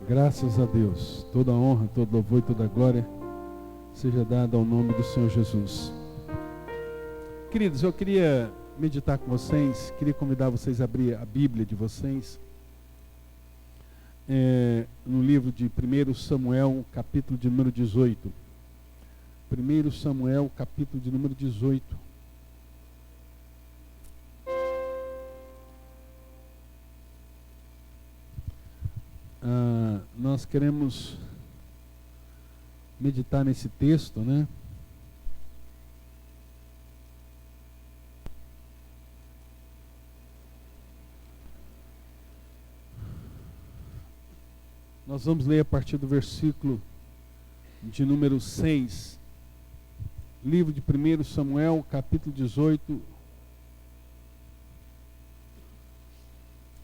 Graças a Deus, toda honra, todo louvor e toda glória seja dada ao nome do Senhor Jesus. Queridos, eu queria meditar com vocês, queria convidar vocês a abrir a Bíblia de vocês, no livro de 1 Samuel, capítulo de número 18. 1 Samuel, capítulo de número 18. Nós queremos meditar nesse texto, né? Nós vamos ler a partir do versículo de número 6, livro de 1 Samuel, capítulo 18,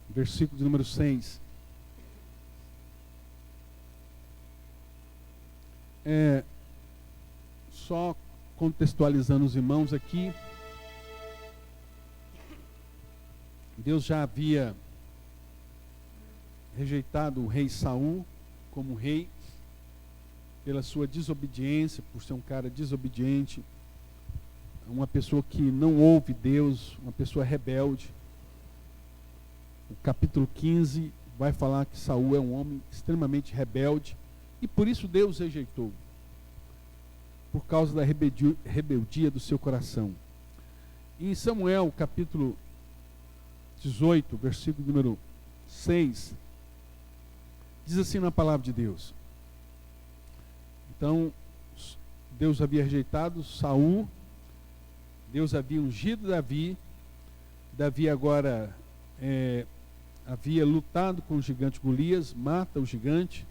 versículo de número 6. Só contextualizando os irmãos aqui, Deus já havia rejeitado o rei Saul como rei pela sua desobediência, por ser um cara desobediente, uma pessoa que não ouve Deus, uma pessoa rebelde. O capítulo 15 vai falar que Saul é um homem extremamente rebelde e por isso Deus rejeitou, por causa da rebeldia do seu coração. Em Samuel, capítulo 18, versículo número 6, diz assim na palavra de Deus. Então, Deus havia rejeitado Saul, Deus havia ungido Davi, Davi agora havia lutado com o gigante Golias, mata o gigante,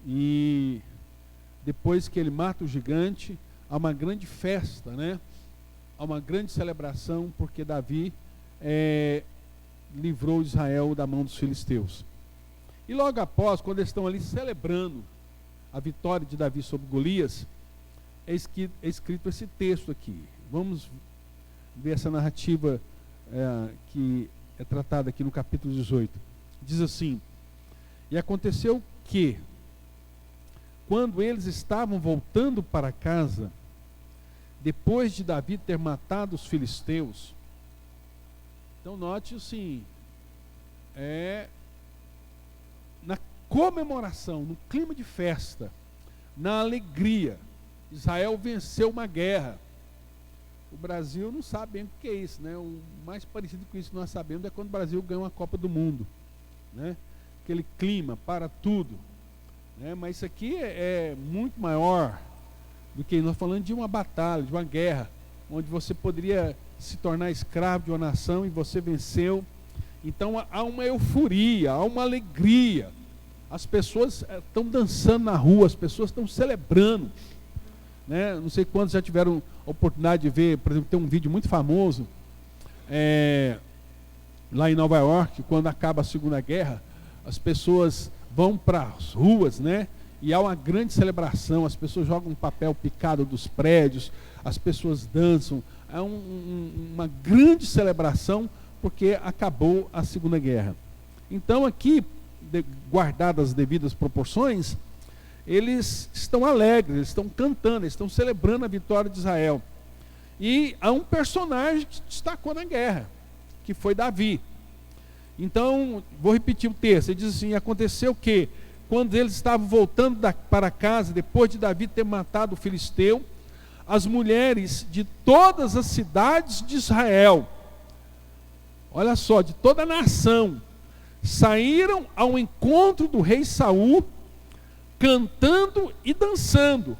e depois que ele mata o gigante, há uma grande festa, né? Há uma grande celebração, porque Davi livrou Israel da mão dos filisteus. E logo após, quando eles estão ali celebrando a vitória de Davi sobre Golias, é escrito esse texto aqui. Vamos ver essa narrativa que é tratada aqui no capítulo 18. Diz assim: e aconteceu que, quando eles estavam voltando para casa, depois de Davi ter matado os filisteus, então note assim, na comemoração, no clima de festa, na alegria, Israel venceu uma guerra. O Brasil não sabe bem o que é isso, né? O mais parecido com isso que nós sabemos é quando o Brasil ganha uma Copa do Mundo, né? Aquele clima para tudo. Mas isso aqui é muito maior do que nós falando de uma batalha, de uma guerra, onde você poderia se tornar escravo de uma nação e você venceu. Então há uma euforia, há uma alegria. As pessoas estão dançando na rua, as pessoas estão celebrando, né? Não sei quantos já tiveram a oportunidade de ver, por exemplo, tem um vídeo muito famoso lá em Nova York, quando acaba a Segunda Guerra, as pessoas vão para as ruas, né? E há uma grande celebração, as pessoas jogam papel picado dos prédios, as pessoas dançam, é uma grande celebração, porque acabou a Segunda Guerra. Então aqui, guardadas as devidas proporções, eles estão alegres, eles estão cantando, eles estão celebrando a vitória de Israel. E há um personagem que destacou na guerra, que foi Davi. Então, vou repetir o texto, ele diz assim: aconteceu que, quando eles estavam voltando para casa, depois de Davi ter matado o filisteu, as mulheres de todas as cidades de Israel, olha só, de toda a nação, saíram ao encontro do rei Saul, cantando e dançando,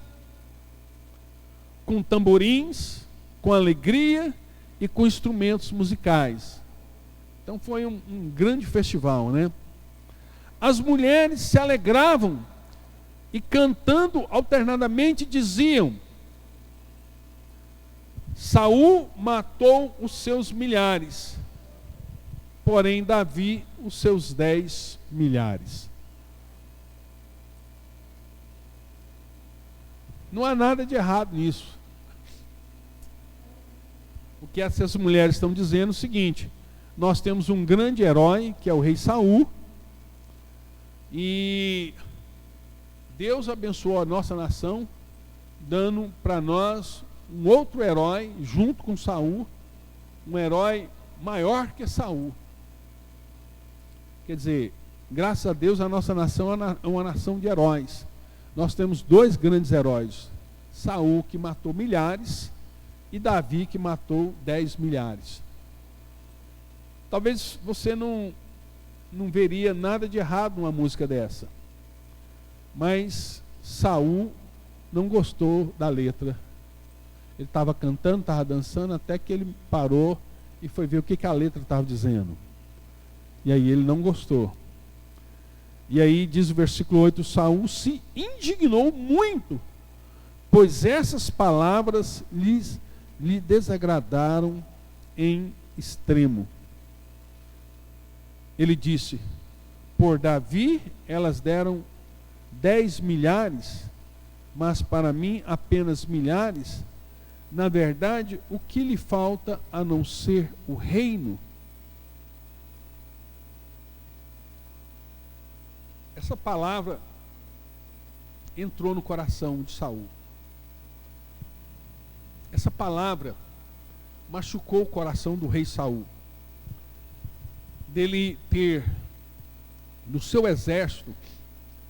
com tamborins, com alegria e com instrumentos musicais. Então foi um grande festival, né? As mulheres se alegravam e, cantando alternadamente, diziam: Saul matou os seus milhares, porém Davi os seus 10 milhares. Não há nada de errado nisso. O que essas mulheres estão dizendo é o seguinte: nós temos um grande herói, que é o rei Saul, E Deus abençoou a nossa nação, dando para nós um outro herói, junto com Saul, um herói maior que Saul. Quer dizer, graças a Deus a nossa nação é uma nação de heróis. Nós temos dois grandes heróis, Saul, que matou milhares, e Davi, que matou 10 milhares. Talvez você não veria nada de errado numa música dessa, mas Saul não gostou da letra. Ele estava cantando, estava dançando, até que ele parou e foi ver o que a letra estava dizendo. E aí ele não gostou. E aí diz o versículo 8, Saul se indignou muito, pois essas palavras lhe desagradaram em extremo. Ele disse, por Davi elas deram 10 milhares, mas para mim apenas milhares. Na verdade, o que lhe falta a não ser o reino? Essa palavra entrou no coração de Saul. Essa palavra machucou o coração do rei Saul, dele ter no seu exército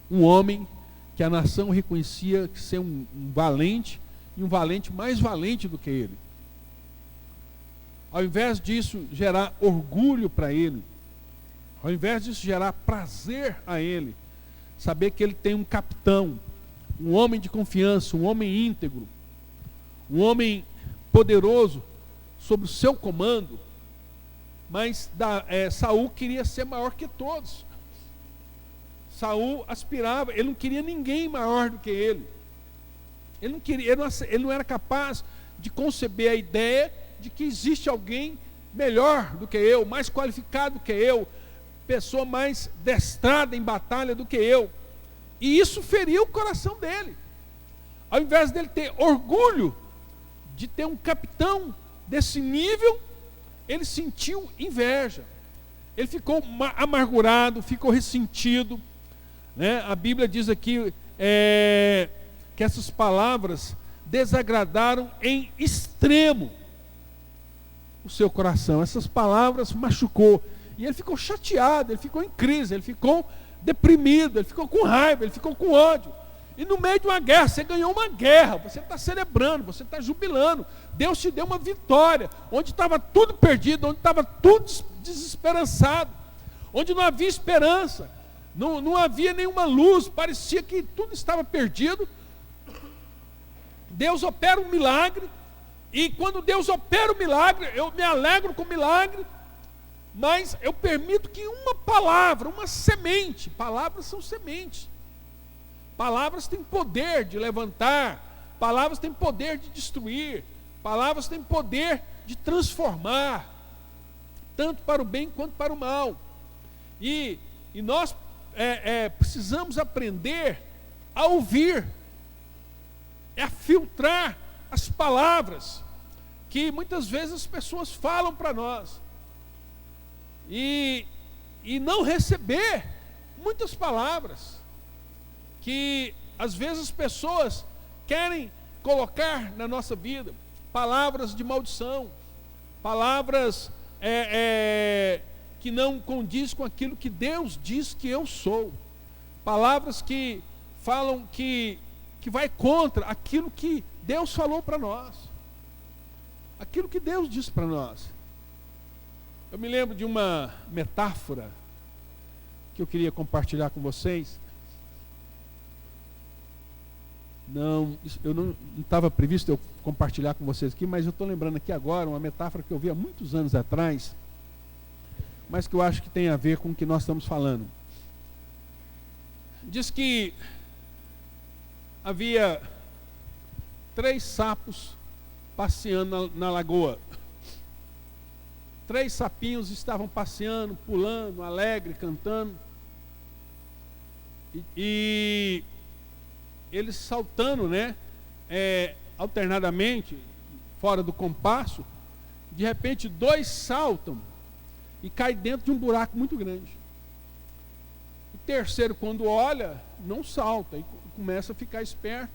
um homem que a nação reconhecia ser um valente, e um valente mais valente do que ele. Ao invés disso gerar orgulho para ele, ao invés disso gerar prazer a ele, saber que ele tem um capitão, um homem de confiança, um homem íntegro, um homem poderoso sob o seu comando, mas Saul queria ser maior que todos. Saul aspirava, ele não queria ninguém maior do que ele. Ele não queria, ele não era capaz de conceber a ideia de que existe alguém melhor do que eu, mais qualificado do que eu, pessoa mais destrada em batalha do que eu. E isso feriu o coração dele. Ao invés dele ter orgulho de ter um capitão desse nível, ele sentiu inveja. Ele ficou amargurado, ficou ressentido, né? A Bíblia diz aqui que essas palavras desagradaram em extremo o seu coração. Essas palavras machucou. E ele ficou chateado, ele ficou em crise, ele ficou deprimido, ele ficou com raiva, ele ficou com ódio. E no meio de uma guerra, você ganhou uma guerra, você está celebrando, você está jubilando. Deus te deu uma vitória, onde estava tudo perdido, onde estava tudo desesperançado, onde não havia esperança, não havia nenhuma luz, parecia que tudo estava perdido. Deus opera um milagre, e quando Deus opera o milagre, eu me alegro com o milagre, mas eu permito que uma palavra, uma semente, palavras são sementes, palavras têm poder de levantar, palavras têm poder de destruir, palavras têm poder de transformar, tanto para o bem quanto para o mal. E nós precisamos aprender a ouvir, a filtrar as palavras que muitas vezes as pessoas falam para nós, e não receber muitas palavras que às vezes as pessoas querem colocar na nossa vida, palavras de maldição, palavras que não condiz com aquilo que Deus diz que eu sou, palavras que falam que vai contra aquilo que Deus falou para nós, aquilo que Deus disse para nós. Eu me lembro de uma metáfora que eu queria compartilhar com vocês. Eu não estava previsto eu compartilhar com vocês aqui, mas eu estou lembrando aqui agora uma metáfora que eu vi há muitos anos atrás, mas que eu acho que tem a ver com o que nós estamos falando. Diz que havia 3 sapos passeando na lagoa. 3 sapinhos estavam passeando, pulando, alegre, cantando. E eles saltando, né? Alternadamente, fora do compasso. De repente, 2 saltam e caem dentro de um buraco muito grande. E terceiro, quando olha, não salta, e começa a ficar esperto,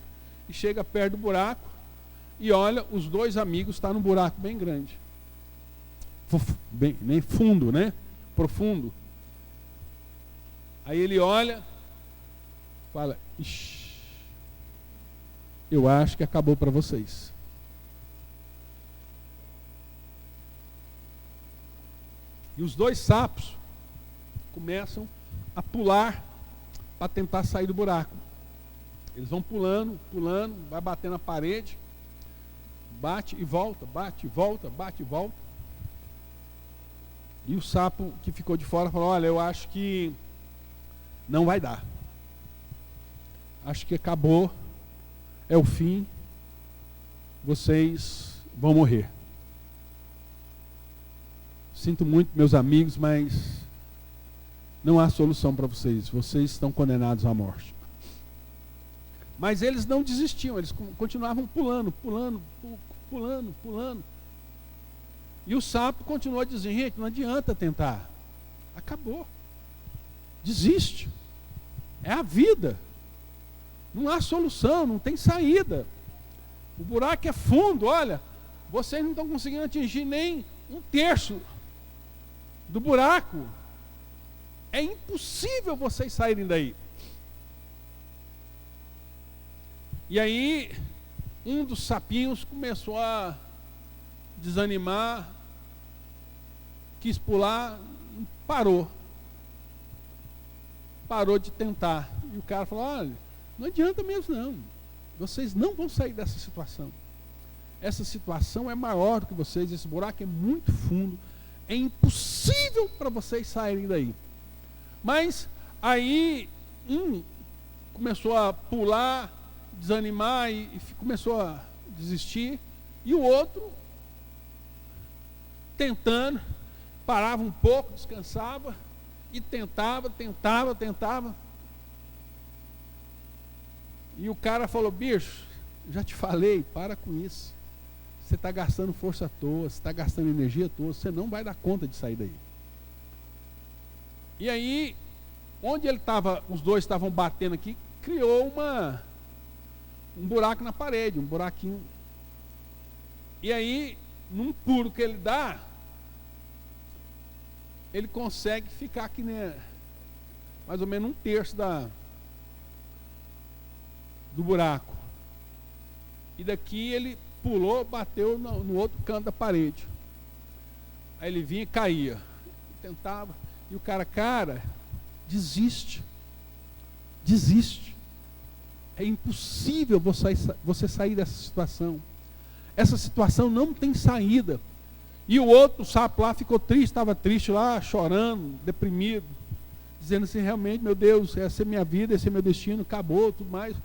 e chega perto do buraco, e olha, os dois amigos estão num buraco bem grande. Bem fundo, né? Profundo. Aí ele olha, fala, ixi, eu acho que acabou para vocês. E os dois sapos começam a pular para tentar sair do buraco. Eles vão pulando, pulando, vai batendo na parede, bate e volta, bate e volta, bate e volta. E o sapo que ficou de fora falou, olha, eu acho que não vai dar. Acho que acabou, é o fim, vocês vão morrer. Sinto muito, meus amigos, mas não há solução para vocês. Vocês estão condenados à morte. Mas eles não desistiam, eles continuavam pulando, pulando, pulando, pulando. E o sapo continuou dizendo, gente, não adianta tentar. Acabou. Desiste. É a vida. Não há solução, não tem saída. O buraco é fundo, olha. Vocês não estão conseguindo atingir nem um terço do buraco. É impossível vocês saírem daí. E aí, um dos sapinhos começou a desanimar, quis pular, parou. Parou de tentar. E o cara falou, olha, não adianta mesmo não. Vocês não vão sair dessa situação. Essa situação é maior do que vocês, esse buraco é muito fundo. É impossível para vocês saírem daí. Mas aí um começou a pular, desanimar e começou a desistir. E o outro, tentando, parava um pouco, descansava e tentava. E o cara falou, bicho, já te falei, para com isso. Você está gastando força à toa, você está gastando energia à toa, você não vai dar conta de sair daí. E aí, onde ele estava, os dois estavam batendo aqui, criou um buraco na parede, um buraquinho. E aí, num pulo que ele dá, ele consegue ficar aqui, né, mais ou menos um terço do buraco. E daqui ele pulou, bateu no outro canto da parede. Aí ele vinha e caía. Tentava. E o cara, desiste. Desiste. É impossível você sair dessa situação. Essa situação não tem saída. E o outro sapo lá ficou triste, estava triste lá, chorando, deprimido, dizendo assim, realmente, meu Deus, essa é minha vida, esse é meu destino, acabou, tudo mais.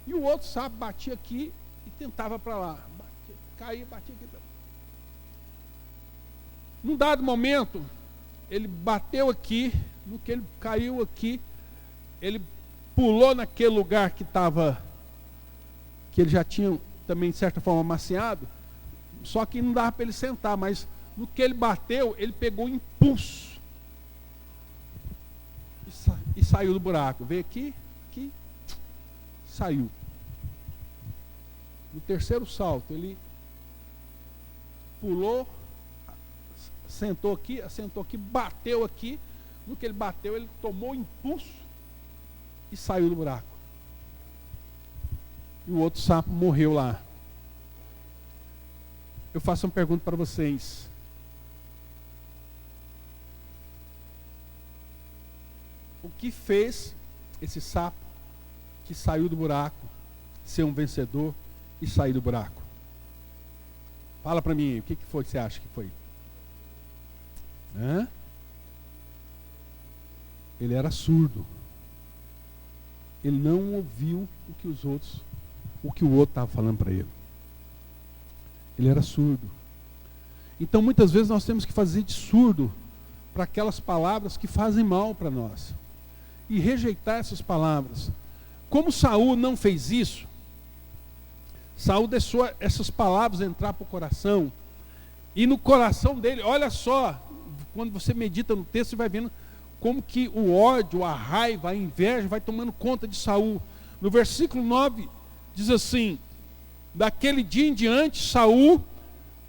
E o outro sapo batia aqui e tentava para lá. Caía, batia aqui. Num dado momento, ele bateu aqui, no que ele caiu aqui, ele pulou naquele lugar que ele já tinha também de certa forma amaciado, só que não dava para ele sentar, mas no que ele bateu, ele pegou impulso e saiu do buraco. Veio aqui, saiu. No terceiro salto, ele pulou, assentou aqui, bateu aqui. No que ele bateu, ele tomou impulso e saiu do buraco. E o outro sapo morreu lá. Eu faço uma pergunta para vocês. O que fez esse sapo que saiu do buraco ser um vencedor e sair do buraco? Fala para mim, o que foi que você acha que foi? Ele era surdo. Ele não ouviu o que o outro estava falando para ele. Ele era surdo. Então muitas vezes nós temos que fazer de surdo para aquelas palavras que fazem mal para nós. E rejeitar essas palavras. Como Saul não fez isso, Saul deixou essas palavras entrar para o coração. E no coração dele, olha só, quando você medita no texto, você vai vendo como que o ódio, a raiva, a inveja vai tomando conta de Saul. No versículo 9 diz assim: daquele dia em diante, Saul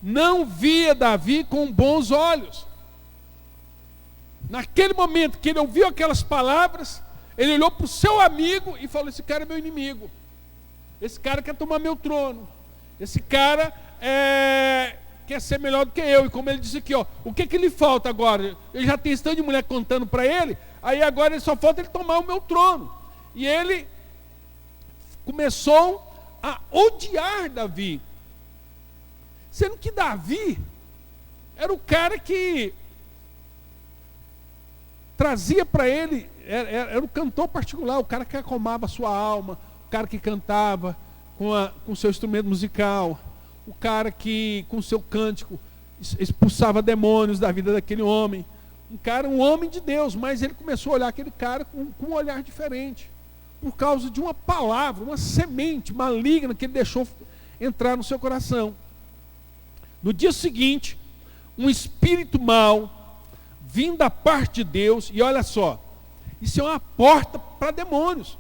não via Davi com bons olhos. Naquele momento que ele ouviu aquelas palavras, ele olhou para o seu amigo e falou: esse cara é meu inimigo, esse cara quer tomar meu trono, esse cara quer ser melhor do que eu. E como ele disse aqui, o que lhe falta agora? Ele já tem esse tanto de mulher contando para ele, aí agora só falta ele tomar o meu trono. E ele começou a odiar Davi, sendo que Davi era o cara que trazia para ele, era o cantor particular, o cara que acalmava a sua alma, o cara que cantava com o seu instrumento musical, o cara que com o seu cântico expulsava demônios da vida daquele homem. Um homem de Deus, mas ele começou a olhar aquele cara com um olhar diferente, por causa de uma palavra, uma semente maligna que ele deixou entrar no seu coração. No dia seguinte, um espírito mau vindo da parte de Deus, e olha só, isso é uma porta para demônios.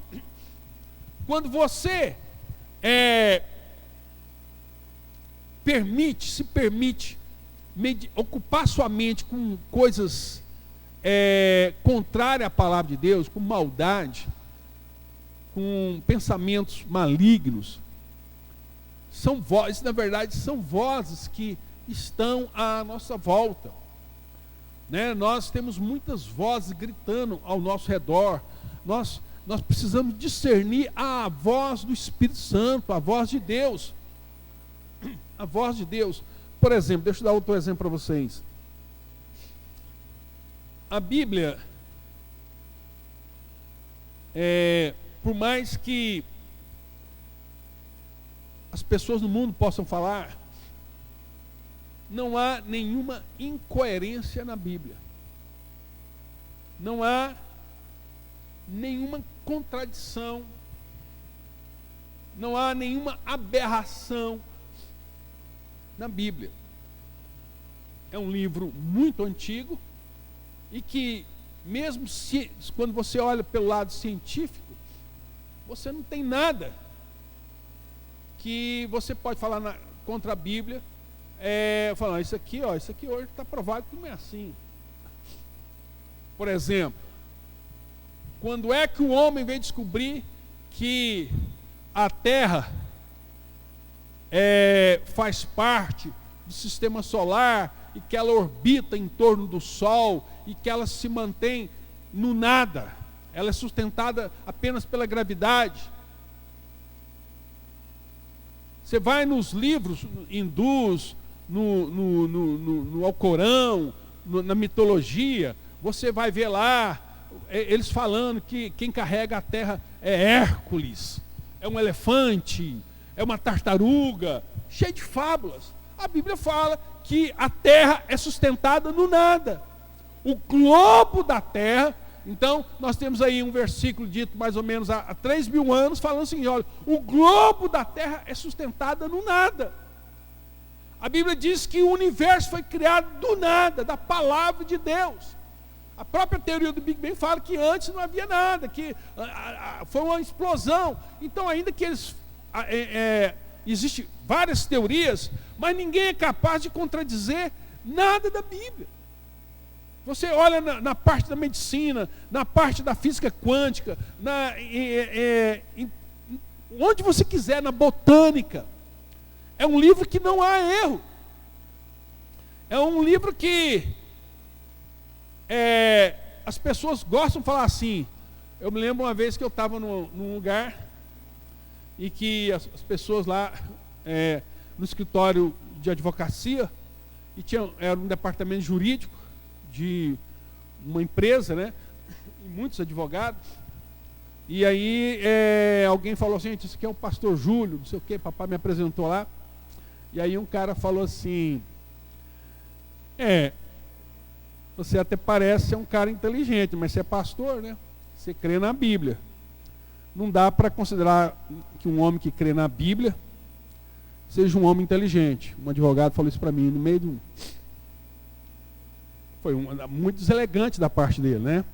Quando você se permite ocupar sua mente com coisas contrárias à palavra de Deus, com maldade, com pensamentos malignos, são vozes, na verdade, são vozes que estão à nossa volta. Nós temos muitas vozes gritando ao nosso redor. Nós precisamos discernir a voz do Espírito Santo, a voz de Deus. A voz de Deus. Por exemplo, deixa eu dar outro exemplo para vocês. A Bíblia, por mais que as pessoas no mundo possam falar, não há nenhuma incoerência na Bíblia. Não há nenhuma contradição. Não há nenhuma aberração na Bíblia. É um livro muito antigo e que, mesmo quando você olha pelo lado científico, você não tem nada que você pode falar contra a Bíblia. Falando, isso aqui hoje está provado que não é assim. Por exemplo, quando é que o homem veio descobrir que a Terra faz parte do sistema solar e que ela orbita em torno do Sol e que ela se mantém no nada, ela é sustentada apenas pela gravidade? Você vai nos livros hindus, no Alcorão, na mitologia, você vai ver lá eles falando que quem carrega a terra é Hércules, é um elefante, é uma tartaruga, cheio de fábulas. A Bíblia fala que a terra é sustentada no nada, o globo da terra. Então nós temos aí um versículo dito mais ou menos há 3.000 anos, falando assim: olha, o globo da terra é sustentado no nada. A Bíblia diz que o universo foi criado do nada, da palavra de Deus. A própria teoria do Big Bang fala que antes não havia nada, que foi uma explosão. Então, ainda que existem várias teorias, mas ninguém é capaz de contradizer nada da Bíblia. Você olha na parte da medicina, na parte da física quântica, onde você quiser, na botânica. É um livro que não há erro. É um livro que as pessoas gostam de falar assim. Eu me lembro uma vez que eu estava num lugar e que as pessoas lá no escritório de advocacia, e era um departamento jurídico de uma empresa, né? E muitos advogados. E aí alguém falou assim: gente, isso aqui é o pastor Júlio, não sei o que, papai me apresentou lá. E aí um cara falou assim: você até parece ser um cara inteligente, mas você é pastor, né? Você crê na Bíblia. Não dá para considerar que um homem que crê na Bíblia seja um homem inteligente. Um advogado falou isso para mim no meio de foi muito deselegante da parte dele, né?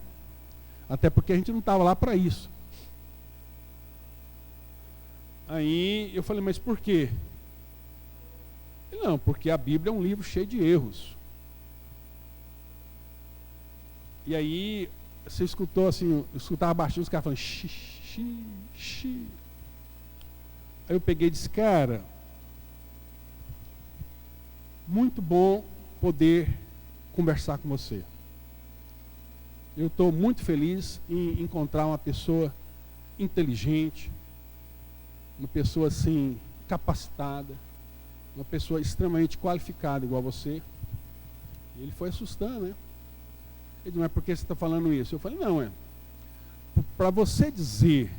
Até porque a gente não estava lá para isso. Aí eu falei, mas por quê? Ele, não, porque a Bíblia é um livro cheio de erros. E aí, você escutou assim, eu escutava baixinho os caras falando, xi. Aí eu peguei e disse, cara, muito bom poder conversar com você. Eu estou muito feliz em encontrar uma pessoa inteligente, uma pessoa assim, capacitada, uma pessoa extremamente qualificada igual você. E ele foi assustando, né? Ele disse, mas por que você está falando isso? Eu falei, não, para você dizer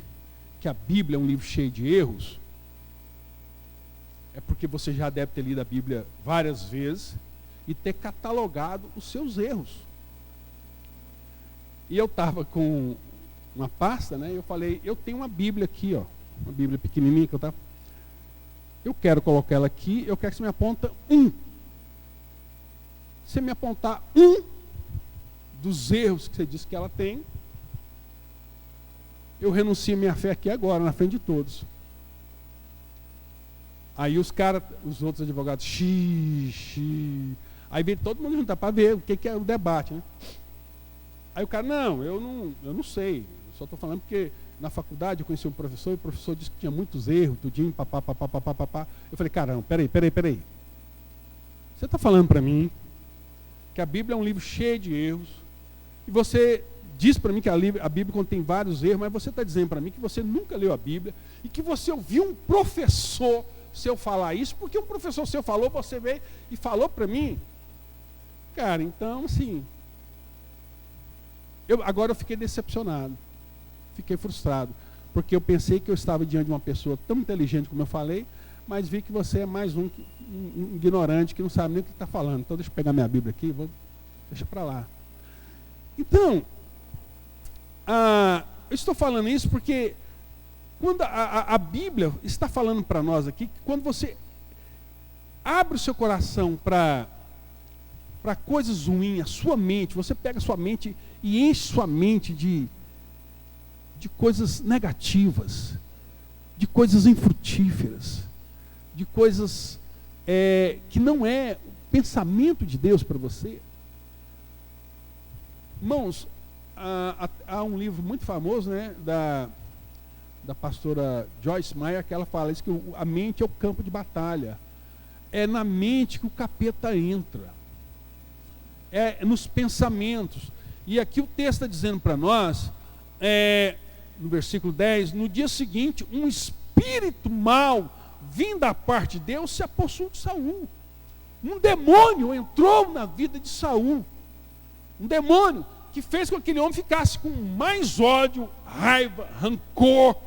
que a Bíblia é um livro cheio de erros, é porque você já deve ter lido a Bíblia várias vezes e ter catalogado os seus erros. E eu estava com uma pasta, né? E eu falei, eu tenho uma Bíblia aqui, ó, uma Bíblia pequenininha que eu quero colocar ela aqui, eu quero que você me aponta um. Se você me apontar um dos erros que você disse que ela tem, eu renuncio a minha fé aqui agora, na frente de todos. Aí os caras, os outros advogados, aí veio todo mundo juntar para ver o que é o debate, né? Aí o cara, não, eu não sei, eu só estou falando porque na faculdade eu conheci um professor, e o professor disse que tinha muitos erros, tudinho, papá. Eu falei, caramba, peraí. Você está falando para mim que a Bíblia é um livro cheio de erros, e você diz para mim que a Bíblia contém vários erros, mas você está dizendo para mim que você nunca leu a Bíblia, e que você ouviu um professor seu falar isso, porque um professor seu falou, você veio e falou para mim. Cara, então assim, agora eu fiquei decepcionado, fiquei frustrado, porque eu pensei que eu estava diante de uma pessoa tão inteligente como eu falei, mas vi que você é mais um ignorante que não sabe nem o que está falando. Então deixa eu pegar minha Bíblia aqui, deixa para lá. Então, eu estou falando isso porque quando a Bíblia está falando para nós aqui, que quando você abre o seu coração para coisas ruins, a sua mente, você pega a sua mente e enche sua mente de coisas negativas, de coisas infrutíferas, de coisas que não é o pensamento de Deus para você. Irmãos, há um livro muito famoso, né, da pastora Joyce Meyer, que ela fala isso, que a mente é o campo de batalha. É na mente que o capeta entra. É nos pensamentos. E aqui o texto está dizendo para nós, no versículo 10, no dia seguinte, um espírito mau, vindo da parte de Deus, se apossou de Saul. Um demônio entrou na vida de Saul. Um demônio que fez com que aquele homem ficasse com mais ódio, raiva, rancor.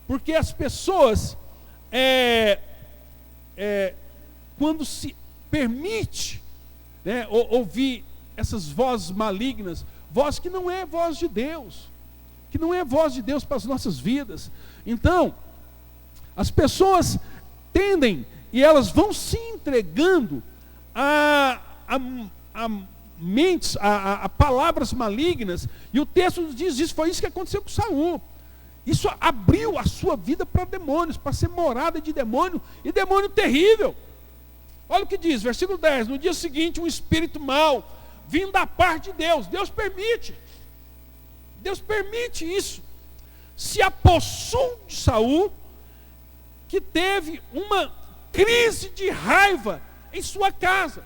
Porque as pessoas, quando se permite, né, ouvir essas vozes malignas, voz que não é voz de Deus, que não é voz de Deus para as nossas vidas. Então, as pessoas tendem e elas vão se entregando a mentes, a palavras malignas, e o texto nos diz isso, foi isso que aconteceu com Saul. Isso abriu a sua vida para demônios, para ser morada de demônio, e demônio terrível. Olha o que diz, versículo 10, no dia seguinte um espírito mau, vindo da parte de Deus, Deus permite isso, se apossou de Saul, que teve uma crise de raiva em sua casa.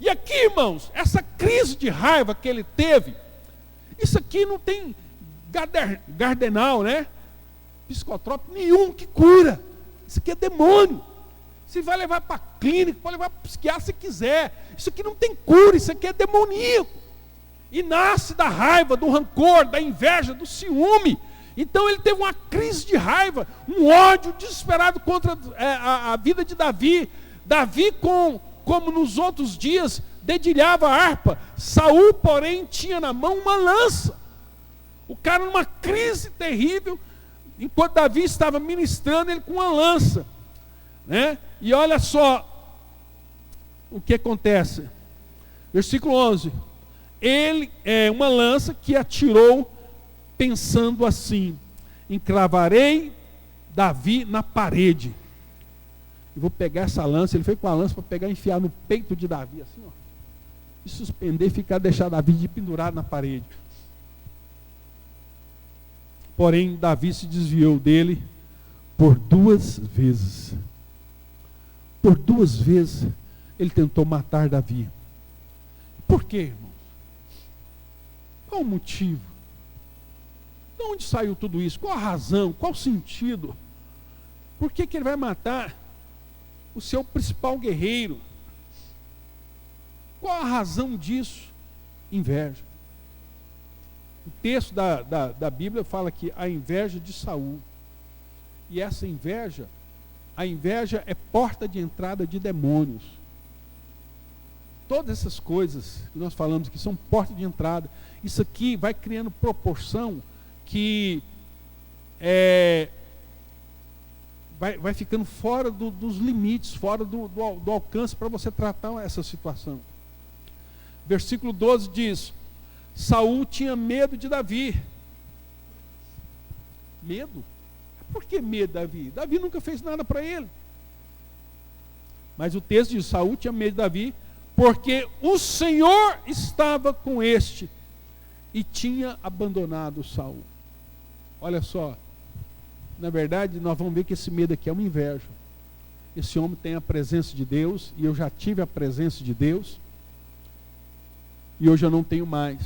E aqui, irmãos, essa crise de raiva que ele teve, isso aqui não tem gardenal, né? Psicotrópico nenhum que cura. Isso aqui é demônio. Você vai levar para a clínica, pode levar para o psiquiatra se quiser. Isso aqui não tem cura, isso aqui é demoníaco. E nasce da raiva, do rancor, da inveja, do ciúme. Então ele teve uma crise de raiva, um ódio desesperado contra a vida de Davi. Davi, como nos outros dias, dedilhava a harpa. Saul, porém, tinha na mão uma lança. O cara numa crise terrível, enquanto Davi estava ministrando, ele com uma lança, né? E olha só o que acontece. Versículo 11. ele uma lança que atirou pensando assim: encravarei Davi na parede. Eu vou pegar essa lança. Ele foi com a lança para pegar e enfiar no peito de Davi, assim, ó, e suspender, deixar Davi de pendurado na parede. Porém, Davi se desviou dele por 2 vezes. Por 2 vezes ele tentou matar Davi. Por quê, irmãos? Qual o motivo? De onde saiu tudo isso? Qual a razão? Qual o sentido? Por que ele vai matar o seu principal guerreiro? Qual a razão disso? Inveja. O texto da Bíblia fala que a inveja de Saul. E essa inveja, a inveja é porta de entrada de demônios. Todas essas coisas que nós falamos aqui são porta de entrada. Isso aqui vai criando proporção que vai ficando fora dos limites, fora do alcance para você tratar essa situação. Versículo 12 diz: Saul tinha medo de Davi. Medo? Por que medo de Davi? Davi nunca fez nada para ele. Mas o texto diz: Saul tinha medo de Davi, porque o Senhor estava com este e tinha abandonado Saul. Olha só, na verdade nós vamos ver que esse medo aqui é uma inveja. Esse homem tem a presença de Deus, e eu já tive a presença de Deus, e hoje eu não tenho mais.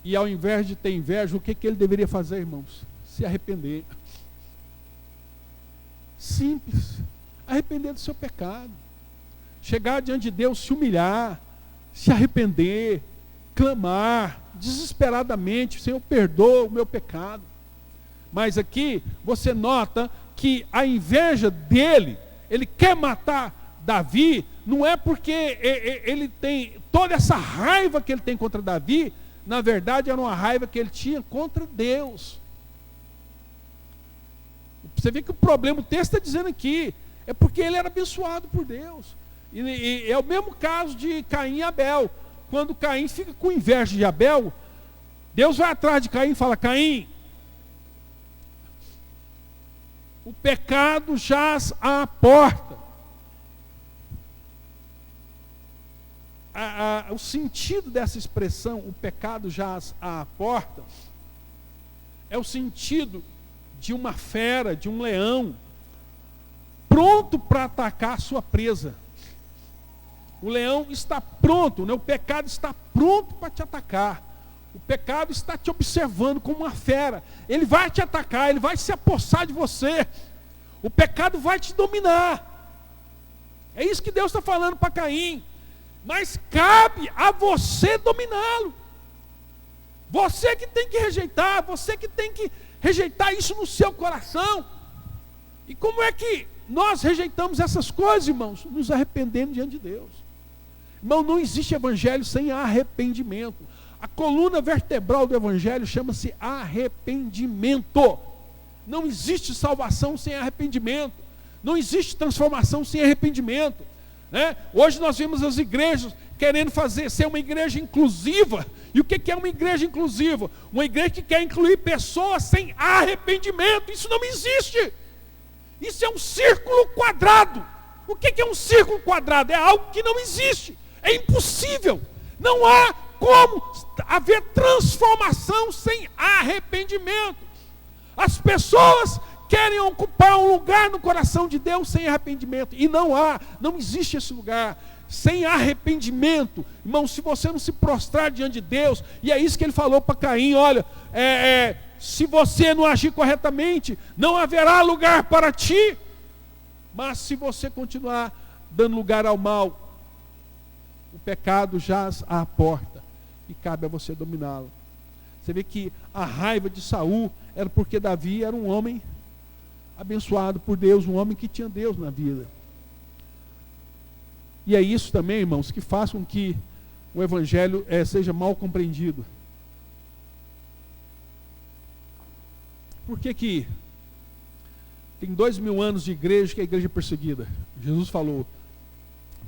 E ao invés de ter inveja, o que ele deveria fazer, irmãos? Se arrepender. Simples. Arrepender do seu pecado. Chegar diante de Deus, se humilhar, se arrepender, clamar desesperadamente: Senhor, perdoa o meu pecado. Mas aqui você nota que a inveja dele, ele quer matar Davi, não é porque ele tem toda essa raiva que ele tem contra Davi. Na verdade era uma raiva que ele tinha contra Deus. Você vê que o problema, o texto está dizendo aqui, é porque ele era abençoado por Deus. E é o mesmo caso de Caim e Abel. Quando Caim fica com inveja de Abel, Deus vai atrás de Caim e fala: Caim, o pecado jaz à porta. O sentido dessa expressão, o pecado jaz à porta, é o sentido de uma fera, de um leão, pronto para atacar a sua presa. O leão está pronto, né? O pecado está pronto para te atacar. O pecado está te observando como uma fera. Ele vai te atacar, ele vai se apossar de você. O pecado vai te dominar. É isso que Deus está falando para Caim. Mas cabe a você dominá-lo. Você que tem que rejeitar, você que tem que rejeitar isso no seu coração. E como é que nós rejeitamos essas coisas, irmãos? Nos arrependendo diante de Deus. Irmão, não existe evangelho sem arrependimento. A coluna vertebral do evangelho chama-se arrependimento. Não existe salvação sem arrependimento. Não existe transformação sem arrependimento. Hoje nós vemos as igrejas querendo ser uma igreja inclusiva. E o que é uma igreja inclusiva? Uma igreja que quer incluir pessoas sem arrependimento. Isso não existe. Isso é um círculo quadrado. O que é um círculo quadrado? É algo que não existe. É impossível. Não há como haver transformação sem arrependimento. As pessoas querem ocupar um lugar no coração de Deus sem arrependimento. E não existe esse lugar. Sem arrependimento, irmão, se você não se prostrar diante de Deus, e é isso que ele falou para Caim: olha, se você não agir corretamente, não haverá lugar para ti. Mas se você continuar dando lugar ao mal, o pecado jaz à porta, e cabe a você dominá-lo. Você vê que a raiva de Saul era porque Davi era um homem abençoado por Deus, um homem que tinha Deus na vida. E é isso também, irmãos, que faz com que o evangelho seja mal compreendido. Por que tem 2000 anos de igreja que a igreja é perseguida? Jesus falou: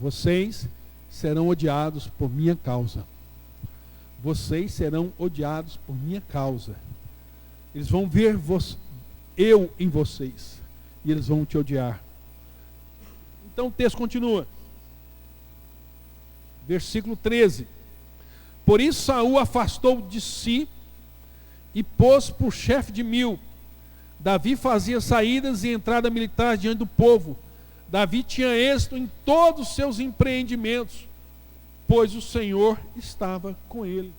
vocês serão odiados por minha causa. vocês serão odiados por minha causa. Eles vão ver eu em vocês, e eles vão te odiar. Então o texto continua. Versículo 13. Por isso Saul afastou de si e pôs por chefe de 1000. Davi fazia saídas e entrada militar diante do povo. Davi tinha êxito em todos os seus empreendimentos, pois o Senhor estava com ele.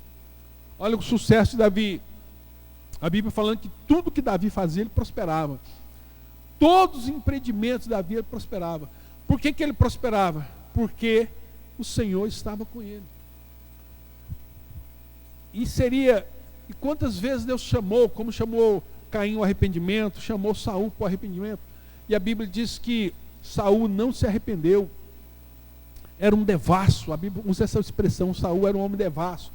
Olha o sucesso de Davi. A Bíblia falando que tudo que Davi fazia, ele prosperava. Todos os empreendimentos de Davi, ele prosperava. Por que ele prosperava? Porque o Senhor estava com ele. E quantas vezes Deus chamou, como chamou Caim ao arrependimento, chamou Saul para o arrependimento. E a Bíblia diz que Saul não se arrependeu. Era um devasso. A Bíblia usa essa expressão, Saul era um homem devasso.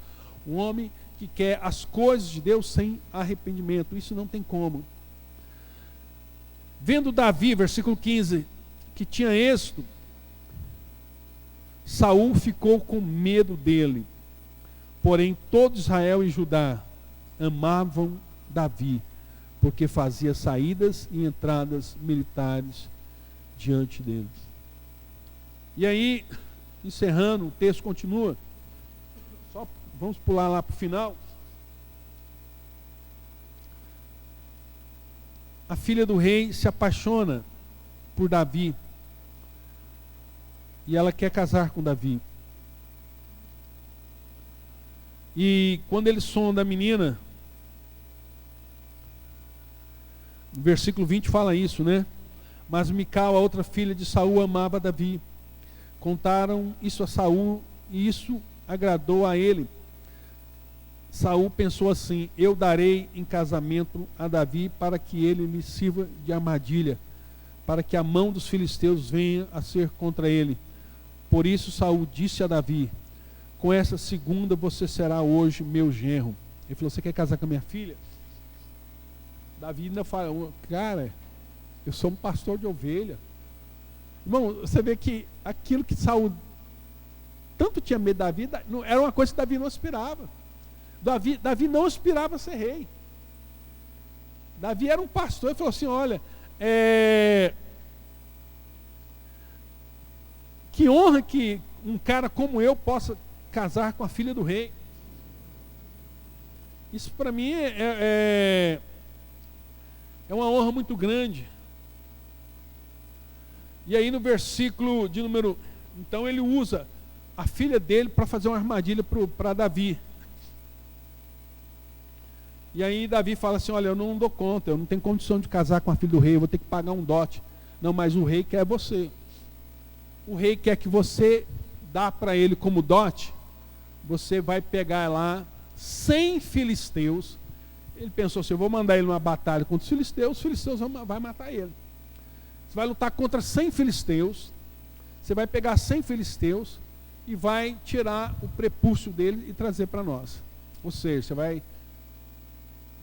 Um homem que quer as coisas de Deus sem arrependimento. Isso não tem como. Vendo Davi, versículo 15, que tinha êxito, Saul ficou com medo dele. Porém, todo Israel e Judá amavam Davi, porque fazia saídas e entradas militares diante deles. E aí, encerrando, o texto continua. Só vamos pular lá para o final. A filha do rei se apaixona por Davi. E ela quer casar com Davi. E quando ele sonda a menina, no versículo 20 fala isso, né? Mas Mical, a outra filha de Saul, amava Davi. Contaram isso a Saul e isso agradou a ele. Saul pensou assim: eu darei em casamento a Davi para que ele me sirva de armadilha, para que a mão dos filisteus venha a ser contra ele. Por isso Saul disse a Davi: com essa segunda você será hoje meu genro. Ele falou: você quer casar com a minha filha? Davi ainda fala: cara, eu sou um pastor de ovelha. Irmão, você vê que aquilo que Saul tanto tinha medo de Davi, era uma coisa que Davi não aspirava. Davi não aspirava a ser rei. Davi era um pastor e falou assim: olha, que honra que um cara como eu possa casar com a filha do rei. Isso para mim é uma honra muito grande. E aí no versículo de número... Então ele usa a filha dele para fazer uma armadilha para Davi. E aí Davi fala assim: olha, eu não dou conta, eu não tenho condição de casar com a filha do rei, eu vou ter que pagar um dote. Não, mas o rei quer você. O rei quer que você dá para ele como dote. Você vai pegar lá 100 filisteus. Ele pensou assim: eu vou mandar ele numa batalha contra os filisteus vão matar ele. Você vai lutar contra 100 filisteus. Você vai pegar 100 filisteus e vai tirar o prepúcio dele e trazer para nós. Ou seja, você vai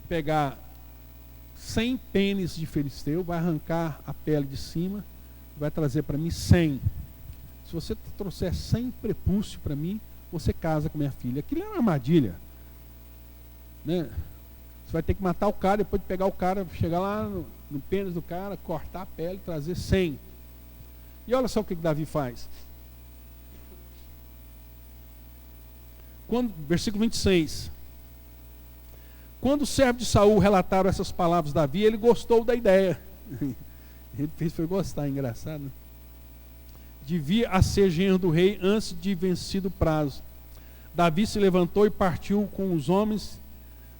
pegar 100 pênis de filisteu, vai arrancar a pele de cima, vai trazer para mim 100. Se você trouxer 100 prepúcio para mim, você casa com minha filha. Aquilo é uma armadilha, né? Você vai ter que matar o cara, depois de pegar o cara, chegar lá no pênis do cara, cortar a pele, trazer 100. E olha só o que Davi faz. Versículo 26. Quando o servo de Saul relataram essas palavras a Davi, ele gostou da ideia. Ele foi gostar, engraçado, né? Devia a ser genro do rei antes de vencido o prazo. Davi se levantou e partiu com os homens,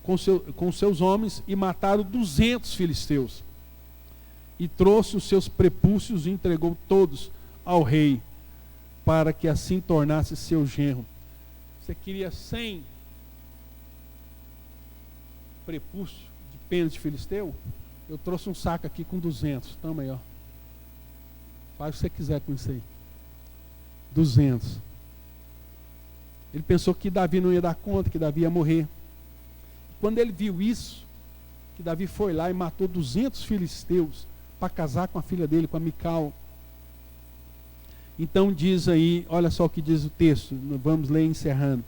com seus homens, e mataram 200 filisteus. E trouxe os seus prepúcios e entregou todos ao rei, para que assim tornasse seu genro. Você queria 100 prepúcio de pênis de filisteu? Eu trouxe um saco aqui com 200. Toma aí, ó. Faz o que você quiser com isso aí. 200. Ele pensou que Davi não ia dar conta, que Davi ia morrer. Quando ele viu isso, que Davi foi lá e matou 200 filisteus para casar com a filha dele, com a Mical. Então diz aí, olha só o que diz o texto, vamos ler encerrando.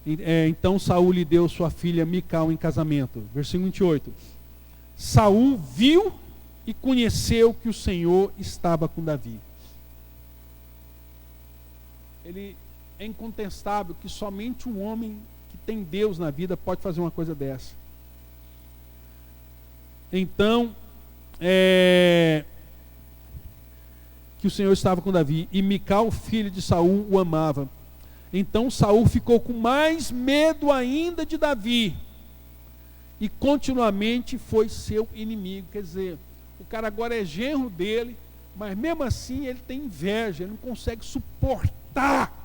Então Saul lhe deu sua filha Mical em casamento. Versículo 28. Saul viu e conheceu que o Senhor estava com Davi. É incontestável que somente um homem que tem Deus na vida pode fazer uma coisa dessa. Então, que o Senhor estava com Davi, e Mical, filho de Saul, o amava. Então Saul ficou com mais medo ainda de Davi, e continuamente foi seu inimigo. Quer dizer, o cara agora é genro dele, mas mesmo assim ele tem inveja, ele não consegue suportar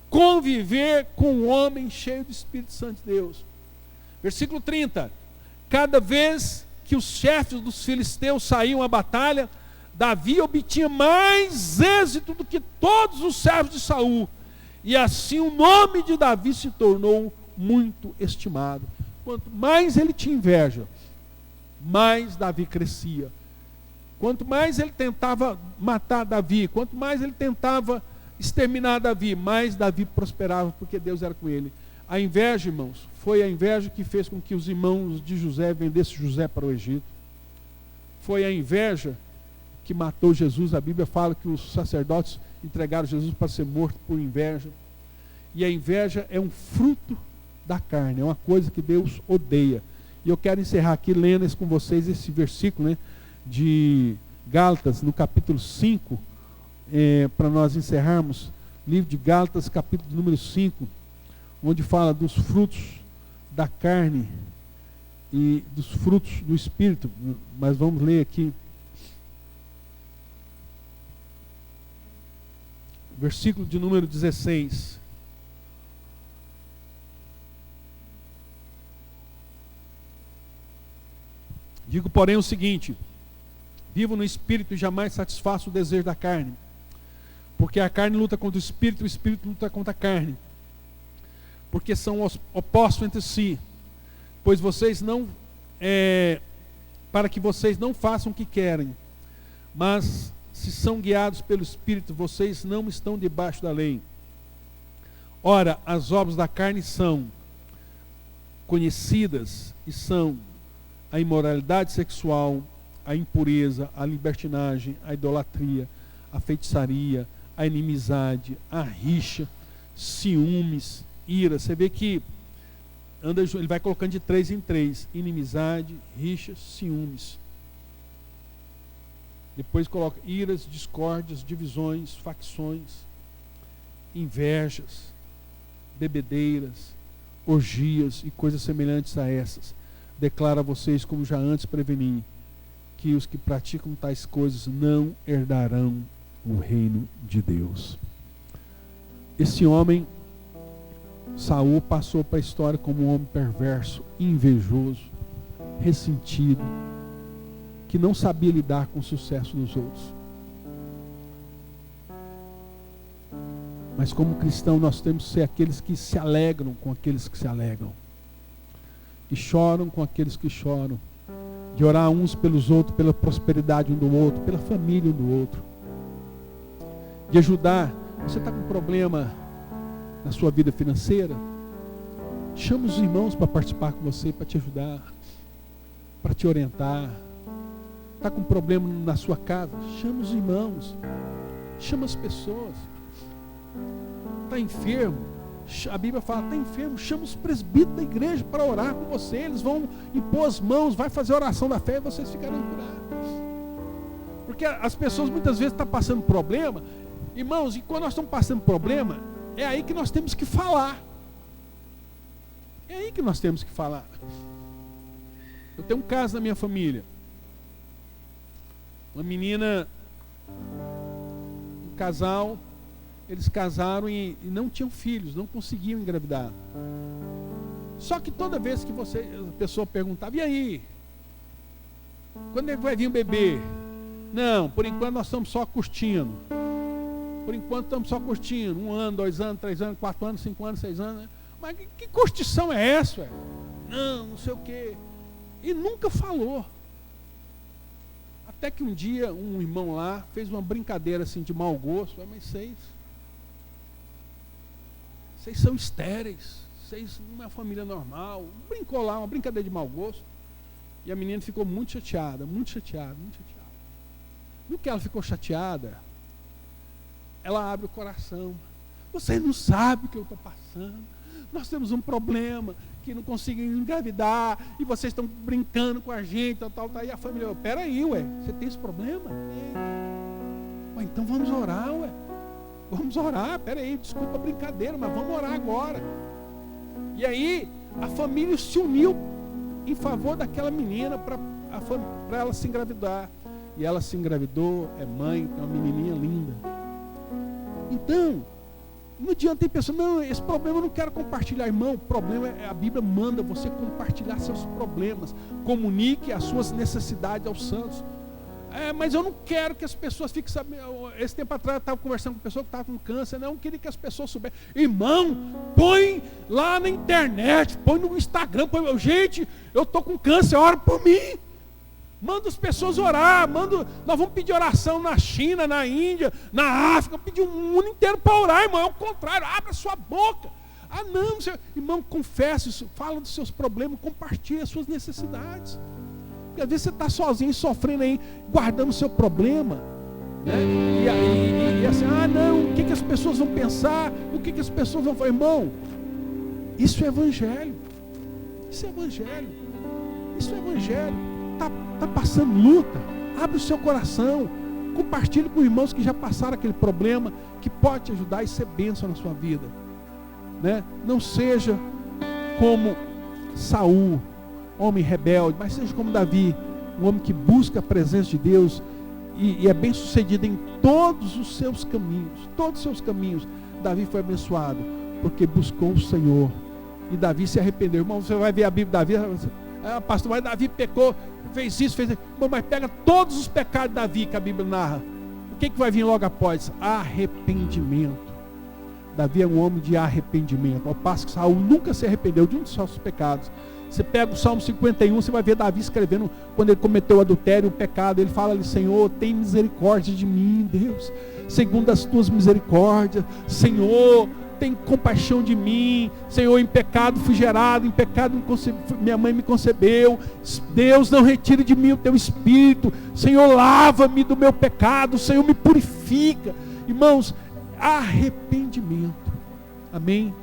conviver com um homem cheio do Espírito Santo de Deus. Versículo 30. Cada vez que os chefes dos filisteus saíam à batalha, Davi obtinha mais êxito do que todos os servos de Saul, e assim o nome de Davi se tornou muito estimado. Quanto mais ele tinha inveja, mais Davi crescia. Quanto mais ele tentava matar Davi, quanto mais ele tentava exterminar Davi, mais Davi prosperava, porque Deus era com ele. A inveja, irmãos, foi a inveja que fez com que os irmãos de José vendessem José para o Egito. Foi a inveja que matou Jesus. A Bíblia fala que os sacerdotes entregaram Jesus para ser morto por inveja. E a inveja é um fruto da carne, é uma coisa que Deus odeia. E eu quero encerrar aqui lendo com vocês esse versículo, né, de Gálatas, no capítulo 5, para nós encerrarmos. Livro de Gálatas, capítulo número 5, onde fala dos frutos da carne e dos frutos do Espírito. Mas vamos ler aqui. Versículo de número 16. Digo, porém, o seguinte: vivo no Espírito e jamais satisfaço o desejo da carne. Porque a carne luta contra o Espírito luta contra a carne. Porque são opostos entre si. Pois vocês não... para que vocês não façam o que querem. Mas... se são guiados pelo Espírito, vocês não estão debaixo da lei. Ora, as obras da carne são conhecidas, e são a imoralidade sexual, a impureza, a libertinagem, a idolatria, a feitiçaria, a inimizade, a rixa, ciúmes, ira. Você vê que ele vai colocando de 3 em 3: inimizade, rixa, ciúmes. Depois coloca iras, discórdias, divisões, facções, invejas, bebedeiras, orgias e coisas semelhantes a essas. Declaro a vocês, como já antes preveni, que os que praticam tais coisas não herdarão o reino de Deus. Esse homem, Saul, passou para a história como um homem perverso, invejoso, ressentido, que não sabia lidar com o sucesso dos outros. Mas como cristão nós temos que ser aqueles que se alegram com aqueles que se alegram, e choram com aqueles que choram, de orar uns pelos outros, pela prosperidade um do outro, pela família um do outro, de ajudar. Você está com problema na sua vida financeira? Chama os irmãos para participar com você, para te ajudar, para te orientar. Está com problema na sua casa? Chama os irmãos, chama as pessoas. Está enfermo? A Bíblia fala, está enfermo, chama os presbíteros da igreja para orar com você. Eles vão impor as mãos, vai fazer a oração da fé e vocês ficarão curados. Porque as pessoas muitas vezes estão passando problema. Irmãos, e quando nós estamos passando problema, é aí que nós temos que falar. É aí que nós temos que falar. Eu tenho um caso na minha família. Uma menina, um casal, eles casaram e não tinham filhos, não conseguiam engravidar. Só que toda vez que a pessoa perguntava, e aí? Quando é que vai vir o bebê? Não, por enquanto nós estamos só curtindo. Por enquanto estamos só curtindo. 1 ano, 2 anos, 3 anos, 4 anos, 5 anos, 6 anos. Né? Mas que curtição é essa? Não sei o quê. E nunca falou. Até que um dia um irmão lá fez uma brincadeira assim de mau gosto. Mas vocês são estéreis. vocês não é uma família normal. Brincou lá, uma brincadeira de mau gosto. E a menina ficou muito chateada, muito chateada, muito chateada. No que ela ficou chateada, ela abre o coração. Vocês não sabem o que eu estou passando. Nós temos um problema, que não conseguem engravidar, e vocês estão brincando com a gente, tal. E a família, peraí, você tem esse problema? Ué, então vamos orar, Vamos orar, peraí, desculpa a brincadeira, mas vamos orar agora. E aí, a família se uniu em favor daquela menina para ela se engravidar. E ela se engravidou, é mãe, é uma menininha linda. Então, não adianta ter pessoa, não, esse problema eu não quero compartilhar, irmão. O problema é, a Bíblia manda você compartilhar seus problemas. Comunique as suas necessidades aos santos. Mas eu não quero que as pessoas fiquem sabendo. Esse tempo atrás eu estava conversando com uma pessoa que estava com câncer, não queria que as pessoas soubessem. Irmão, põe lá na internet, põe no Instagram, gente, eu estou com câncer, ora por mim. Manda as pessoas orar, nós vamos pedir oração na China, na Índia, na África, pedir o mundo inteiro para orar, irmão. É o contrário, abra a sua boca. Não, irmão, confesse isso, fala dos seus problemas, compartilhe as suas necessidades. Porque às vezes você está sozinho, sofrendo aí, guardando o seu problema, né? E assim, não, o que as pessoas vão pensar? O que as pessoas vão falar? Irmão, isso é evangelho. Isso é evangelho. Isso é evangelho. Está passando luta, abre o seu coração, compartilhe com irmãos que já passaram aquele problema, que pode te ajudar e ser bênção na sua vida, né? Não seja como Saul, homem rebelde, mas seja como Davi, um homem que busca a presença de Deus e é bem sucedido em todos os seus caminhos. Davi foi abençoado porque buscou o Senhor, e Davi se arrependeu. Irmão, você vai ver a Bíblia de Davi, pastor, mas Davi pecou, fez isso, fez aquilo. Bom, mas pega todos os pecados de Davi que a Bíblia narra. O que vai vir logo após? Arrependimento. Davi é um homem de arrependimento, ao passo que Saul nunca se arrependeu de um dos seus pecados. Você pega o Salmo 51, você vai ver Davi escrevendo, quando ele cometeu o adultério, o pecado, ele fala ali, Senhor, tem misericórdia de mim, Deus, segundo as tuas misericórdias. Senhor, tem compaixão de mim. Senhor, em pecado fui gerado, em pecado minha mãe me concebeu. Deus, não retire de mim o teu espírito. Senhor, lava-me do meu pecado. Senhor, me purifica. Irmãos, arrependimento. Amém?